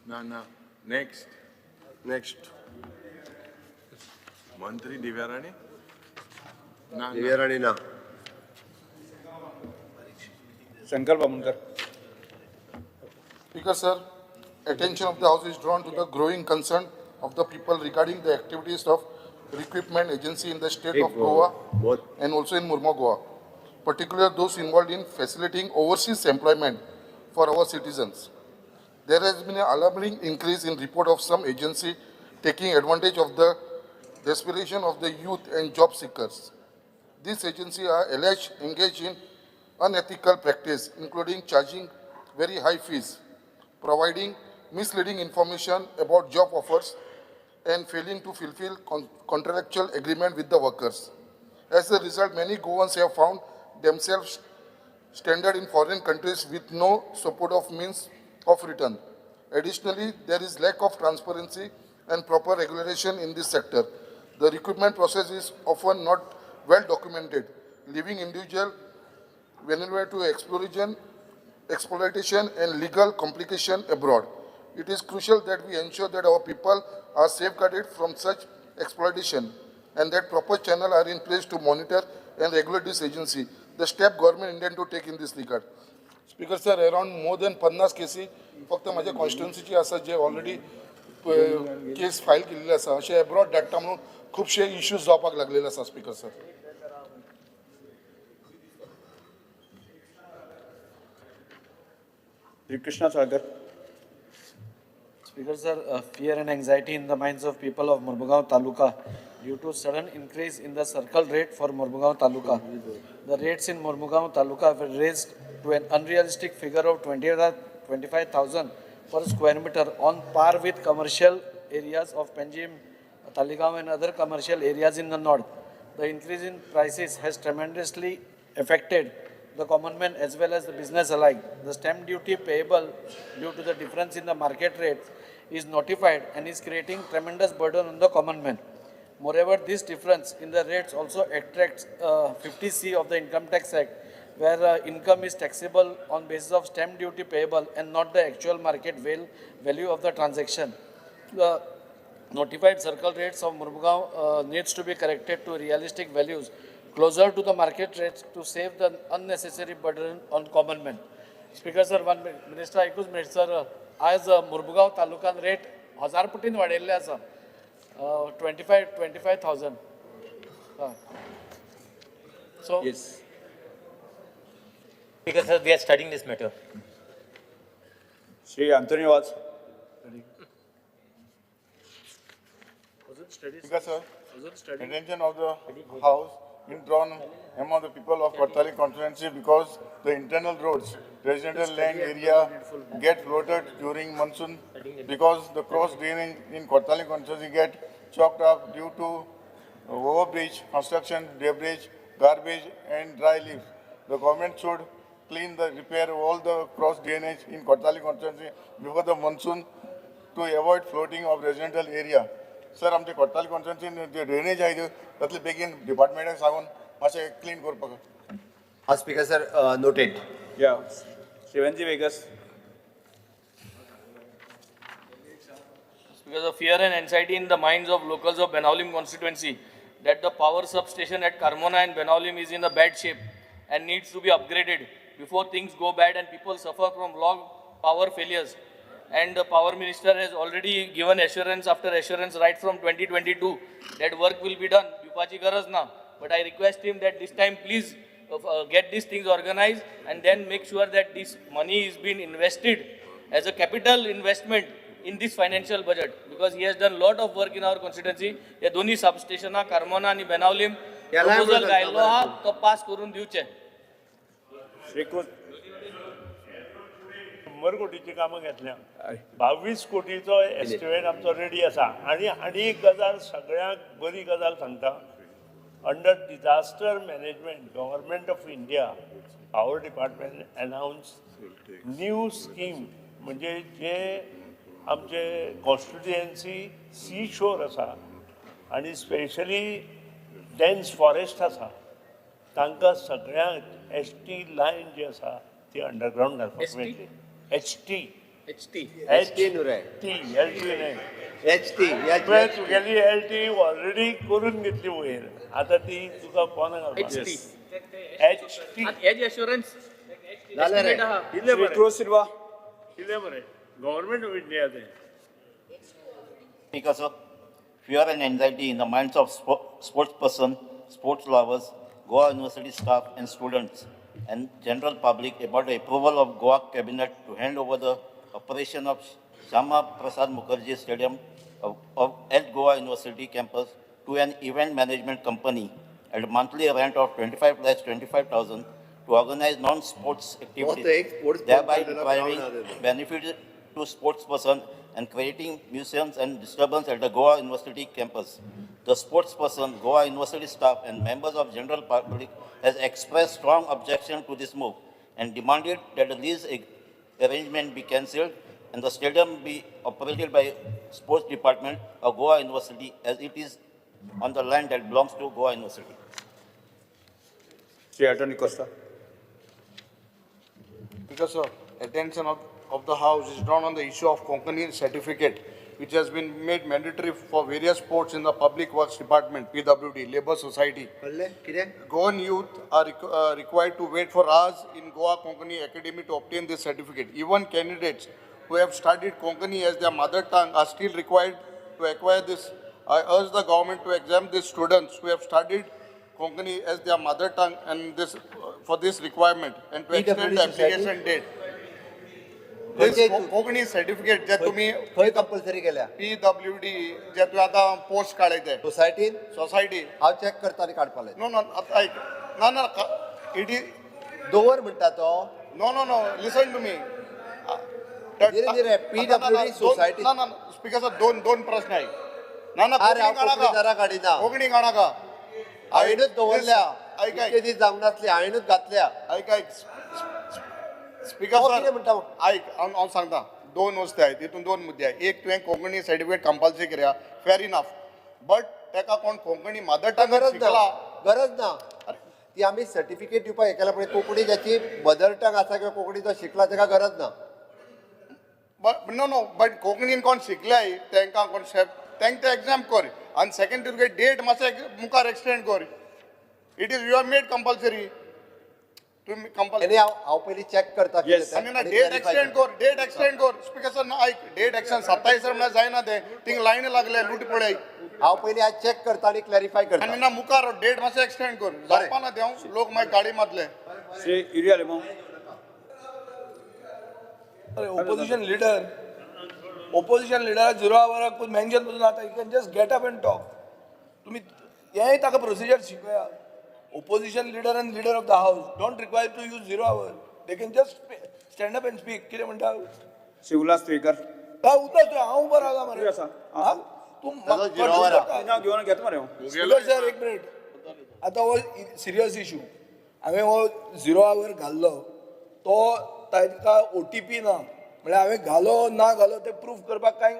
No. Next. Mantri Divyarani? Divyarani na. Sankalp Amunkar. Speaker, sir, attention of the House is drawn to the growing concern of the people regarding the activities of recruitment agency in the state of Goa and also in Murma, particularly those involved in facilitating overseas employment for our citizens. There has been an alarming increase in report of some agency taking advantage of the desperation of the youth and job seekers. These agencies are alleged engaged in unethical practice, including charging very high fees, providing misleading information about job offers, and failing to fulfill contractual agreement with the workers. As a result, many Goans have found themselves stranded in foreign countries with no support of means of return. Additionally, there is lack of transparency and proper regulation in this sector. The recruitment process is often not well documented, leaving individuals vulnerable to exploitation and legal complication abroad. It is crucial that we ensure that our people are safeguarded from such exploitation and that proper channels are in place to monitor and regulate this agency. The step government intend to take in this regard. Speaker sir, around more than 50 cases फक्त माझ्या कॉन्स्टिट्युन्सीची आसा जे already case file केलेले आसा अशें abroad धाडटा म्हणून खुबशे issues जावपाक लागलेले आसा speaker sir. Sri Krishna Sagar. Speaker sir, fear and anxiety in the minds of people of Mormugao Taluka due to sudden increase in the circle rate for Mormugao Taluka. The rates in Mormugao Taluka were raised to an unrealistic figure of 25,000 per square meter on par with commercial areas of Panjim, Taligaon and other commercial areas in the north. The increase in prices has tremendously affected the common man as well as the business alike. The stamp duty payable due to the difference in the market rates is notified and is creating tremendous burden on the common man. Moreover, this difference in the rates also attracts 50C of the Income Tax Act, where income is taxable on basis of stamp duty payable and not the actual market value of the transaction. The notified circle rates of Mormugao needs to be corrected to realistic values closer to the market rates to save the unnecessary burden on common men. Speaker sir, one minute. Minister, एकूच minute sir. आज Mormugao तालुकान rate 1000 पटीन वाडयल्ले आसा. 25,000. So Yes. Because sir, we are studying this matter. Sri Anthony Watts. Speaker sir, attention of the House in drawn among the people of Kottali constituency because the internal roads, residential land area get flooded during monsoon because the cross drainage in Kottali constituency get choked up due to overbridge, construction, debris, garbage and dry leaves. The government should repair all the cross drainage in Kottali constituency before the monsoon to avoid flooding of residential area. Sir, आमचे कोट्टाली कॉन्स्टिट्युन्सीन जे drainage आहे तातले बेगीन डिपार्टमेंटाक सांगून मातशें clean करपाक. Speaker sir, noted. Yeah. Shivanji Vegas. Because of fear and anxiety in the minds of locals of Benaulim constituency that the power substation at Carmona and Benaulim is in a bad shape and needs to be upgraded before things go bad and people suffer from long power failures. And the power minister has already given assurance after assurance right from 2022 that work will be done. Vipachi garaz na. But I request him that this time please get these things organized and then make sure that this money is being invested as a capital investment in this financial budget because he has done a lot of work in our constituency. या दोन्ही सबस्टेशना Carmona आणि Benaulim proposal गायल्लो हा तो पास करून दिवचे. 100 कोटीची कामां घेतल्या. 22 कोटीचो एस्टिमेट आमचो रेडी आसा आनी एक गजाल सगळ्यांक बरी गजाल सांगता. Under disaster management government of India power department announce new scheme म्हणजे जे आमचे कॉन्स्टिट्युएन्सी सी शोर आसा आनी स्पेशली डेन्स फॉरेस्ट आसा तांकां सगळ्यांक ST लायन जी आसा ती अंडरग्रावंड घालपाक मेळटली. HT HT. HT न्ही पळय तुगेली LT ऑलरेडी करून घेतली वयर आतां ती तुका कोण घालपाक HT. HT Edge assurance. Estimate आहा. कितले बरे सिल्वा कितें बरें गव्हर्मेंट ऑफ इंडिया तें Because of fear and anxiety in the minds of sports person, sports lovers, Goa University staff and students and general public about the approval of Goa cabinet to hand over the operation of Shama Prasad Mukherjee Stadium at Goa University campus to an event management company at a monthly rent of 25,25,000 to organize non-sports activities, thereby depriving benefits to sports person and creating nuisance and disturbance at the Goa University campus. The sports person, Goa University staff and members of general public has expressed strong objection to this move and demanded that the lease arrangement be cancelled and the stadium be operated by sports department of Goa University as it is on the land that belongs to Goa University. Sri Attorney Costa. Because attention of the House is drawn on the issue of Konkani certificate, which has been made mandatory for various sports in the Public Works Department, PWD, Labour Society. Goan youth are required to wait for hours in Goa Konkani Academy to obtain this certificate. Even candidates who have studied Konkani as their mother tongue are still required to acquire this. I urge the government to examine these students who have studied Konkani as their mother tongue and this for this requirement and to extend the application date. This Konkani certificate जे तुम्ही खंय compulsory केल्या PWD जे तुम्ही आता post काढायचे सोसायटीन society हांव check करता आनी काडपाक नो नो आता ऐक ना ना इट इज दवर म्हणटा तो no no no listen to me धीरे धीरे PWD society. ना ना स्पीकर दोन प्रश्न आहे ना ना अरे हांव कोंकणी जरा काडिना कोंकणी गाणा का हांवेनूच दवरल्या ऐक इतके दीस जावंक नासले हांवेनूच घातल्या ऐक ऐक स्पीकर हो, कितें म्हणटा मग? ऐक हांव सांगता दोन वस्तू आहेत तितून दोन मुद्दे आहेत एक तुवें कोंकणी सर्टिफिकेट कंपल्सरी केल्या फेअर इनफ बट ताका कोण कोंकणी मदर टंग गरज शिकला ना गरज ना ती आमी सर्टिफिकेट दिवपाक हे केल्या पण कोंकणी ज्याची मदर टंग आसा किंवा कोंकणी जो शिकला ताका गरज ना बट नो नो बट कोंकणीन कोण शिकल्याय तांकां कोण तांकां ते एग्जाम कर आनी सेकंड तुगे डेट मातशें मुखार एक्सटेंड कर it is you are made compulsory तुम्ही कंपल्सरी हांव पयलीं चॅक करता आणि ना डेट एक्सटेंड कर स्पीकर सर ना ऐक डेट एक्सटेंड 27 म्हणल्यार जायना ते थिंग लाईन लागले लूट पळय हांव पयलीं आज चॅक करता आनी क्लॅरिफाय करता आणि ना मुखार डेट मातशें एक्सटेंड कर जावपा ना देव लोक मागीर गाडी मारले Sri Iri Alemão. Opposition leader 0 hour mention करून आता you can just get up and talk. तुम्ही हेय ताका procedure शिकया. Opposition leader and leader of the house don't require to use 0 hour. They can just stand up and speak. कितें म्हणटा? Sri Ullas Tuikar. का उतर तू हांव उबो रावला मरे. तूं आसा. हा? तू ना घेवन घेता मरे हांव. स्पीकर सर एक मिनिट आता हो सिरियस इशू हांवें हो 0 hour घाल्लो तो ताका OTP ना म्हळ्यार हांवें घालो ना घालो ते प्रूफ करपाक कांय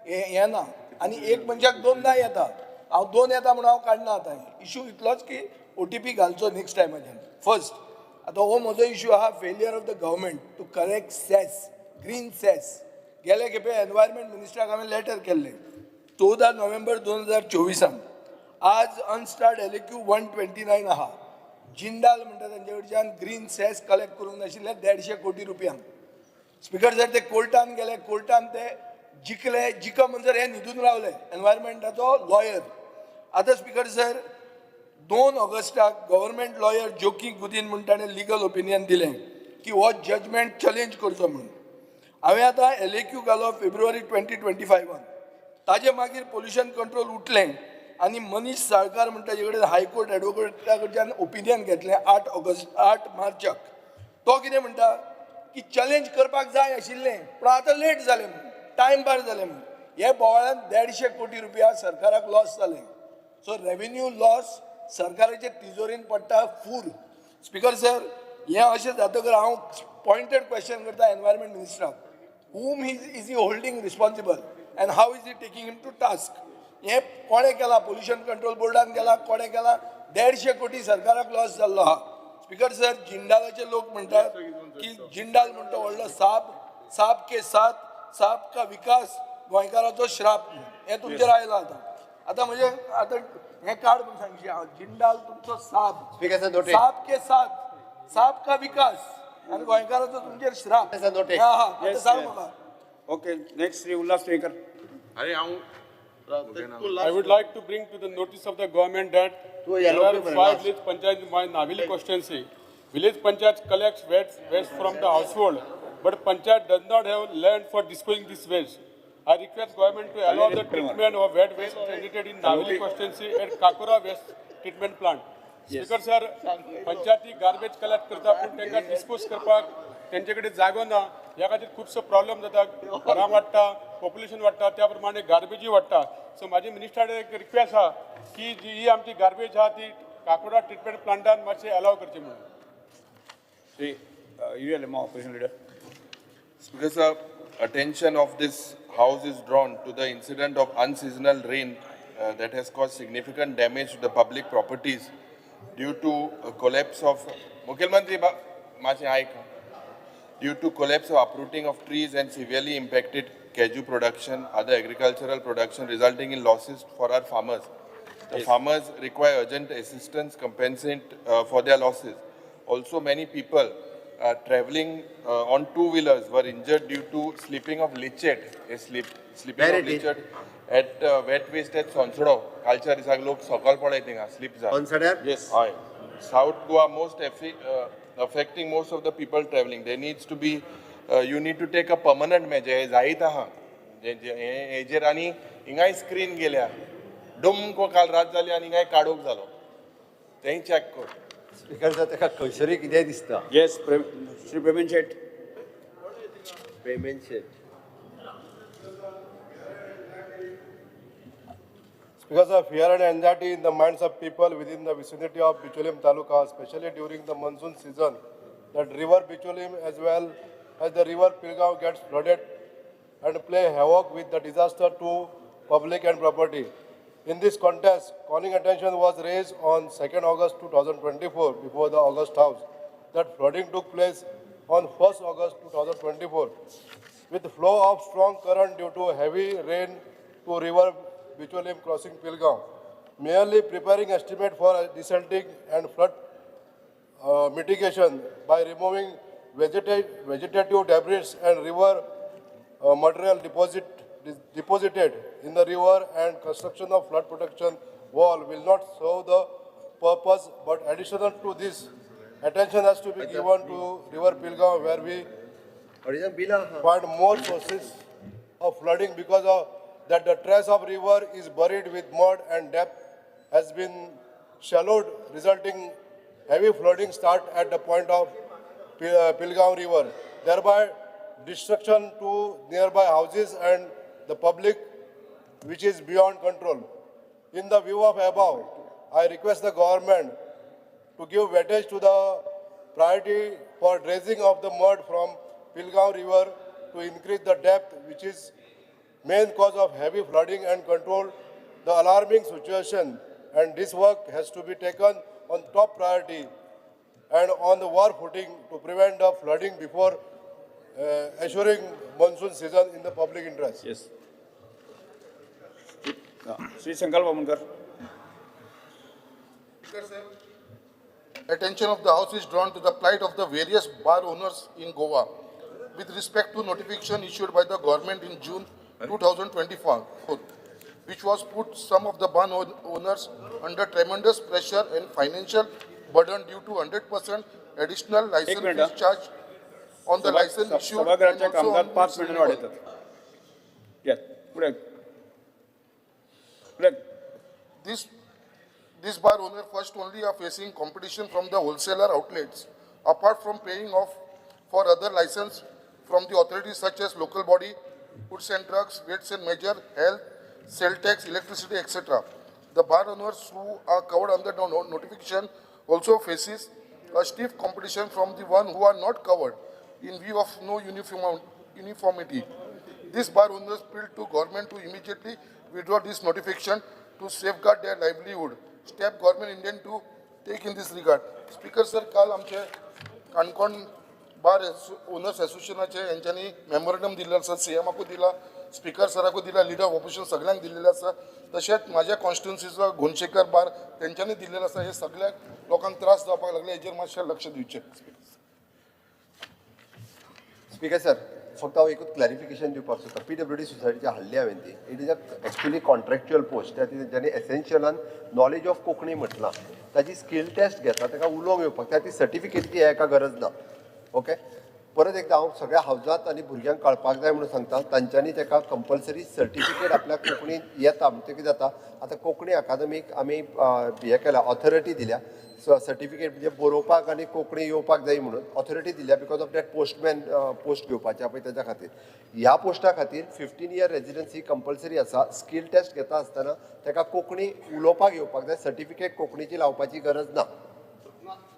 हें ना आनी एक मनशाक दोनदा येता हांव दोन येता म्हणून हांव काडना आतां इशू इतलोच की OTP घालचो नेक्स्ट टायमाच्यान फर्स्ट आतां हो म्हजो इशू आहा failure of the government to correct cess green cess गेले खेपे एनवायरमेंट मिनिस्टराक हांवें लेटर केल्लें 14 नोव्हेंबर 2024 आज अनस्टार्ट LAQ 129 आहा जिंदाल म्हणटा तांचे कडच्यान ग्रीन सेस कलेक्ट करूंक नाशिल्ले 150 कोटी रुपयांक स्पीकर जर ते कोर्टान गेले कोर्टान ते जिखले जिख म्हणसर हे न्हिदून रावले एनवायरमेंटाचो लॉयर आतां स्पीकर सर 2 ऑगस्टाक गव्हर्मेंट लॉयर जोकी गुदीन म्हण ताणें लिगल ओपिनियन दिलें की हो जजमेंट चॅलेंज करचो म्हणून हांवें आतां LAQ घालो फेब्रुवारी 2025 ताजे मागीर पोल्युशन कंट्रोल उठलें आनी मनीश साळकार म्हणटा ताजे कडेन हायकोर्ट एडवोकेटा कडच्यान ओपिनियन घेतलें 8 मार्चाक तो कितें म्हणटा की चॅलेंज करपाक जाय आशिल्लें पूण आतां लेट जालें म्हणून टायम पार जालें म्हणून हे बोवाळान 150 कोटी रुपया सरकाराक लॉस जालें सो रेवेन्यू लॉस सरकाराच्या तिजोरीन पडटा फूल स्पीकर सर हें अशें जातकर हांव पॉयंटेड क्वेश्चन करता environment मिनिस्टराक whom is he holding responsible and how is he taking him to task हे कोणे केला पोल्युशन कंट्रोल बोर्डान केला कोणे केला 150 कोटी सरकाराक लॉस जाल्लो आहा स्पीकर सर जिंदालाचे लोक म्हणटात की जिंदाल म्हणटा व्हडलो साप साप के साथ साप का विकास गोंयकाराचो श्राप हे तुमचेर आयला आता म्हणजे आता हे कार्ड म्हणून सांगशी हांव जिंडाल तुमचो साप स्पीकर सर नोटे साप के साथ साप का विकास आणि गोंयकाराचो तुमचेर श्राप सर नोटे हा हा आता सांग म्हाका ओके नेक्स्ट श्री उल्हास तुयेकर अरे हांव I would like to bring to the notice of the government that there are 5 village panchayats in my Navili constituency. Village panchayat collects waste from the household, but panchayat does not have land for disposing this waste. I request government to allow the treatment of wet waste generated in Navili constituency at Kakura waste treatment plant. Speaker sir, panchayati garbage collect करता पण त्यांना dispose करपाक त्यांच्याकडे जागो ना ह्या खातीर खुबसो problem जाता घरां वाडटा पॉप्युलेशन वाडटा त्या प्रमाणे गार्बेजी वाडटा सो म्हाजी मिनिस्टराक एक रिक्वेस्ट आहा की जी ही आमची गार्बेज आहा ती काकोडा ट्रिटमेंट प्लांटान मातशें अलाव करची म्हणून Shri urea lemma opposition leader Because attention of this house is drawn to the incident of unseasonal rain that has caused significant damage to the public properties due to a collapse of Mukhyamantri Machi Aika. Due to collapse of uprooting of trees and severely impacted kaju production, other agricultural production, resulting in losses for our farmers. The farmers require urgent assistance, compensate for their losses. Also, many people traveling on two-wheelers were injured due to slipping of lichet, slipping of lichet at wet waste at Sonsodo. Culture is a lok sakal padai tinga slip za. Yes. South Goa affecting most of the people traveling. There needs to be, you need to take a permanent measure. Zahita ha. Ejer ani ingai screen gelya. Dum ko kal rat zali ani ingai kadok zalo. Tehi check ko. Speaker sir तेका खंयसरी कितें दिसता yes Shri Pravin Shet पेमेंट Shet Because of fear and anxiety in the minds of people within the vicinity of Bicholim Taluka, especially during the monsoon season, that river Bicholim as well as the river Pilgaon gets flooded and play havoc with the disaster to public and property. In this context, calling attention was raised on 2nd August 2024 before the August House that flooding took place on 1st August 2024 with flow of strong current due to heavy rain to river Bicholim crossing Pilgaon. Merely preparing estimate for desilting and flood mitigation by removing vegetative debris and river material deposited in the river and construction of flood protection wall will not serve the purpose, but additional to this, attention has to be given to river Pilgaon where we find more sources of flooding because of that the trace of river is buried with mud and depth has been shallowed, resulting heavy flooding start at the point of Pilgaon river, thereby destruction to nearby houses and the public, which is beyond control. In the view of above, I request the government to give weightage to the priority for dredging of the mud from Pilgaon river to increase the depth, which is main cause of heavy flooding, and control the alarming situation. And this work has to be taken on top priority and on the war footing to prevent the flooding before assuring monsoon season in the public interest. Yes. Sri Sankalp Amunkar. Attention of the House is drawn to the plight of the various bar owners in Goa with respect to notification issued by the government in June 2024, which was put some of the bar owners under tremendous pressure and financial burden due to 100% additional license fees charged on the license issued and also on its renewal. Yes. This bar owner first only are facing competition from the wholesaler outlets, apart from paying off for other license from the authorities such as local body, goods and drugs, weights and measure, health, cell tax, electricity, etc. The bar owners who are covered under the notification also faces a stiff competition from the one who are not covered in view of no uniformity. These bar owners appeal to government to immediately withdraw this notification to safeguard their livelihood. Step government intend to take in this regard. Speaker sir, काल आमचे काणकोण बार owners असोसिएशनाचे यांच्यानी memorandum दिल्लो आसा, सीएमाकूय दिला, speaker सराकूय दिला, leader of opposition सगळ्यांक दिल्लेले आसा. तशेंच म्हाज्या कॉन्स्टिट्युन्सीचो गोंडशेकर बार तेंच्यांनी दिल्लेलो आसा. हे सगळ्या लोकांक त्रास जावपाक लागले, हेजेर मातशें लक्ष दिवचें. स्पीकर सर, फक्त हांव एकूच क्लॅरिफिकेशन दिवपाक सोदता. PWD सोसायटीचे हाडली हांवें ती. It is actually contractual post. त्या तेंच्यांनी एसेन्शियलान नॉलेज ऑफ कोंकणी म्हटलां. ताची स्कील टेस्ट घेता, ताका उलोवंक येवपाक, त्या ती सर्टिफिकेटची हेका गरज ना. ओके, परत एकदा हांव सगळ्या हावजात आनी भुरग्यांक कळपाक जाय म्हणून सांगता, तांच्यांनी ताका कंपल्सरी सर्टिफिकेट आपल्या कोंकणीन येता. म्हणजे कितें जाता, आतां कोंकणी अकादमीक आमी हें केल्या, ऑथॉरिटी दिल्या. सर्टिफिकेट म्हणजे बरोवपाक आनी कोंकणी येवपाक जाय म्हणून ऑथॉरिटी दिल्या. Because of that postman post घेवपाचे पळय तेज्या खातीर. ह्या पोस्टा खातीर 15 year रेजिडन्सी कंपल्सरी आसा. स्कील टेस्ट घेता आसतना ताका कोंकणी उलोवपाक येवपाक जाय. सर्टिफिकेट कोंकणीची लावपाची गरज ना.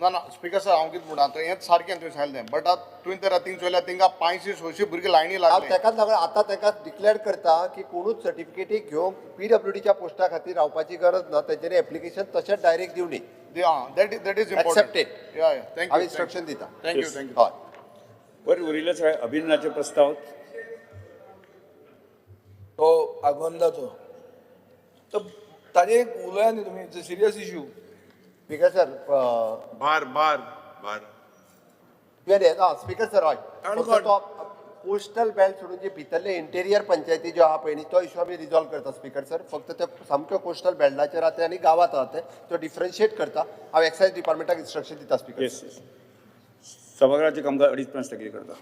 ना ना स्पीकर सर हांव कितें म्हणटा आतां हेंच सारकें तुवें सांगलें. बट आतां तुवें तर थिंग चोयल्यार तिंगा 500-600 भुरगे लायनी हांव लागले. तेकाच लागून आतां ताका डिक्लेअर करता की कोणूच सर्टिफिकेटी घेवंक PWDच्या पोस्टा खातीर रावपाची गरज ना. तेजेर एप्लिकेशन तशेंच डायरेक्ट दिवनी. That is important. Accepted. Thank you. हांव इन्स्ट्रक्शन दिता. थँक्यू. हय. बरें, उरिल्ले सगळे अभिनंदनाचे प्रस्ताव तो आगोंदाचो तो ताजे एक उलया न्ही तुमी. It's a serious issue. Speaker sir, speaker sir हय, फक्त तो पोस्टल बेल्ट सोडून जे भितरले इंटेरियर पंचायती ज्यो आहा पळय न्ही, तो इश्यू आमी रिजॉल्व करता. स्पीकर सर, फक्त ते सामक्यो पोस्टल बेल्टाचेर आहा ते आनी गांवांत आहा ते तो डिफरन्शिएट करता. हांव एक्सायज डिपार्टमेंटाक इन्स्ट्रक्शन दिता. स्पीकर सभागृहाचे कामकाज 2:30 स्थगित करता.